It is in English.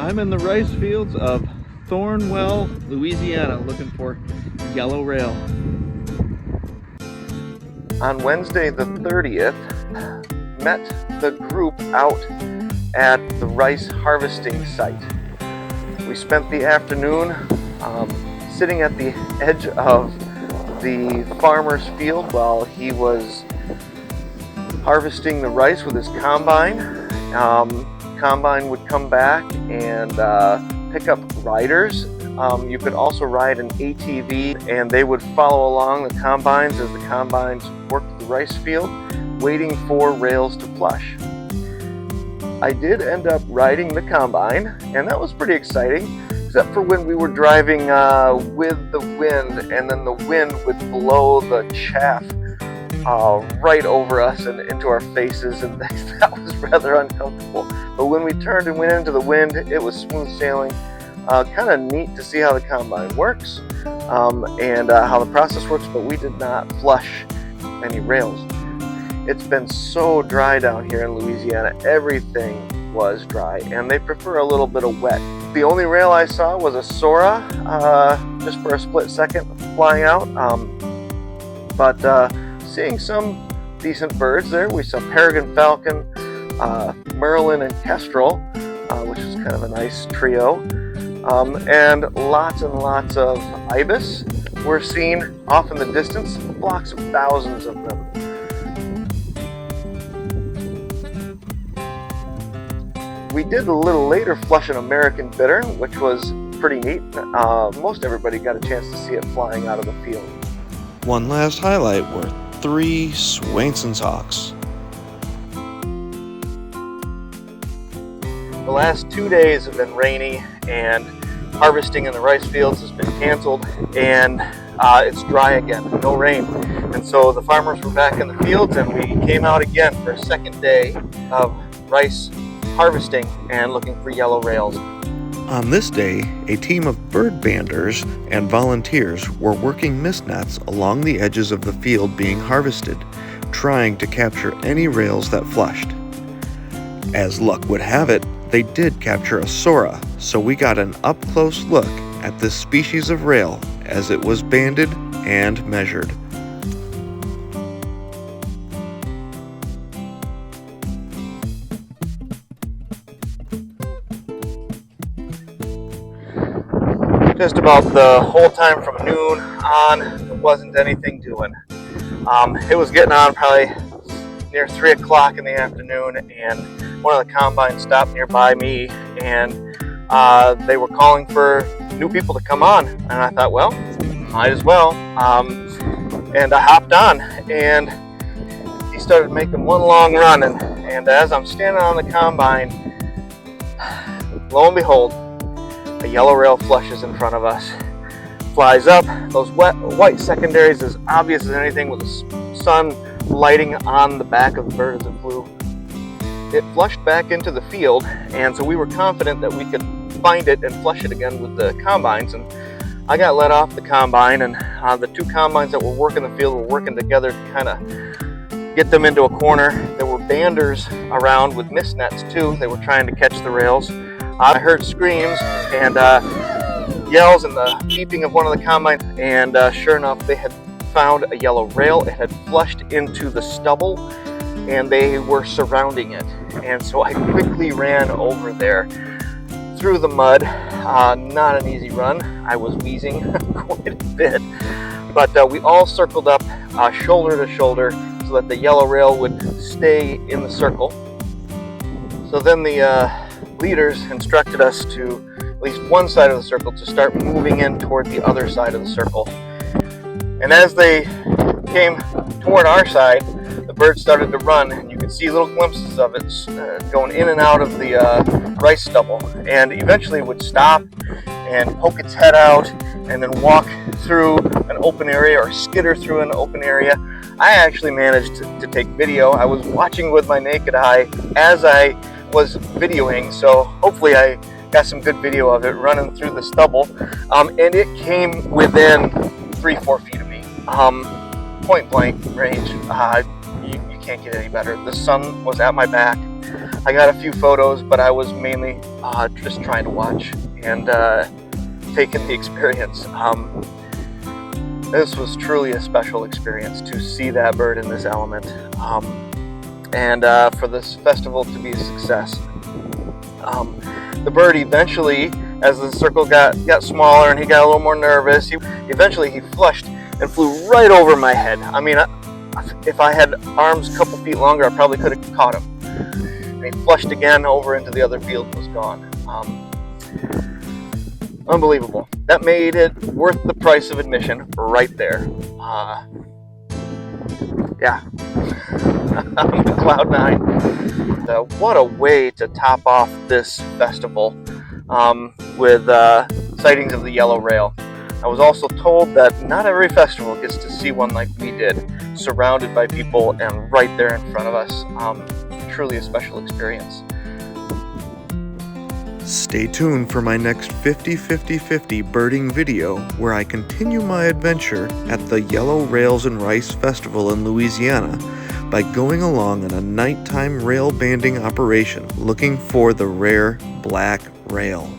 I'm in the rice fields of Thornwell, Louisiana, looking for yellow rail. On Wednesday the 30th, met the group out at the rice harvesting site. We spent the afternoon sitting at the edge of the farmer's field while he was harvesting the rice with his combine. Combine would come back and pick up riders. You could also ride an ATV, and they would follow along the combines as the combines worked the rice field, waiting for rails to flush. I did end up riding the combine, and that was pretty exciting, except for when we were driving with the wind, and then the wind would blow the chaff right over us and into our faces, and that was rather uncomfortable. But when we turned and went into the wind, it was smooth sailing. Kind of neat to see how the combine works and how the process works, but we did not flush any rails. It's been so dry down here in Louisiana. Everything was dry, and they prefer a little bit of wet. The only rail I saw was a Sora, just for a split second, flying out. But seeing some decent birds there. We saw peregrine falcon, merlin, and kestrel, which is kind of a nice trio. And lots of ibis were seen off in the distance, flocks of thousands of them. We did a little later flush an American bitter, which was pretty neat. Most everybody got a chance to see it flying out of the field. One last highlight were 3 Swainson's hawks. The last 2 days have been rainy, and harvesting in the rice fields has been canceled, and it's dry again, no rain. And so the farmers were back in the fields, and we came out again for a second day of rice harvesting and looking for yellow rails. On this day, a team of bird banders and volunteers were working mist nets along the edges of the field being harvested, trying to capture any rails that flushed. As luck would have it, they did capture a Sora, so we got an up-close look at this species of rail as it was banded and measured. Just about the whole time from noon on, there wasn't anything doing. It was getting on probably near 3 o'clock in the afternoon, and one of the combines stopped nearby me, and they were calling for new people to come on, and I thought, well, might as well. And I hopped on, and he started making one long run, and as I'm standing on the combine, lo and behold, a yellow rail flushes in front of us, flies up. Those white secondaries as obvious as anything, with the sun lighting on the back of the bird as it flew. It flushed back into the field, and so we were confident that we could find it and flush it again with the combines. And I got let off the combine, and the 2 combines that were working the field were working together to kind of get them into a corner. There were banders around with mist nets too. They were trying to catch the rails. I heard screams and yells and the beeping of one of the combines, and sure enough, they had found a yellow rail. It had flushed into the stubble, and they were surrounding it. And so I quickly ran over there through the mud. Not an easy run. I was wheezing quite a bit, but we all circled up shoulder to shoulder so that the yellow rail would stay in the circle. So then the leaders instructed us to at least one side of the circle to start moving in toward the other side of the circle. And as they came toward our side, the bird started to run, and you could see little glimpses of it going in and out of the rice stubble, and eventually would stop and poke its head out and then walk through an open area or skitter through an open area. I actually managed to take video. I was watching with my naked eye as I was videoing, so hopefully I got some good video of it running through the stubble, and it came within 3-4 feet of me, point blank range. You can't get any better. The sun was at my back. I got a few photos, but I was mainly just trying to watch and take in the experience. This was truly a special experience to see that bird in this element, and for this festival to be a success. The bird eventually, as the circle got smaller and he got a little more nervous, eventually he flushed and flew right over my head. I mean, if I had arms a couple feet longer, I probably could have caught him. And he flushed again over into the other field and was gone. Unbelievable. That made it worth the price of admission right there. Yeah. I'm on cloud nine. What a way to top off this festival with sightings of the yellow rail. I was also told that not every festival gets to see one like we did, surrounded by people and right there in front of us. Truly a special experience. Stay tuned for my next 50-50-50 birding video where I continue my adventure at the Yellow Rails and Rice Festival in Louisiana by going along on a nighttime rail banding operation looking for the rare black rail.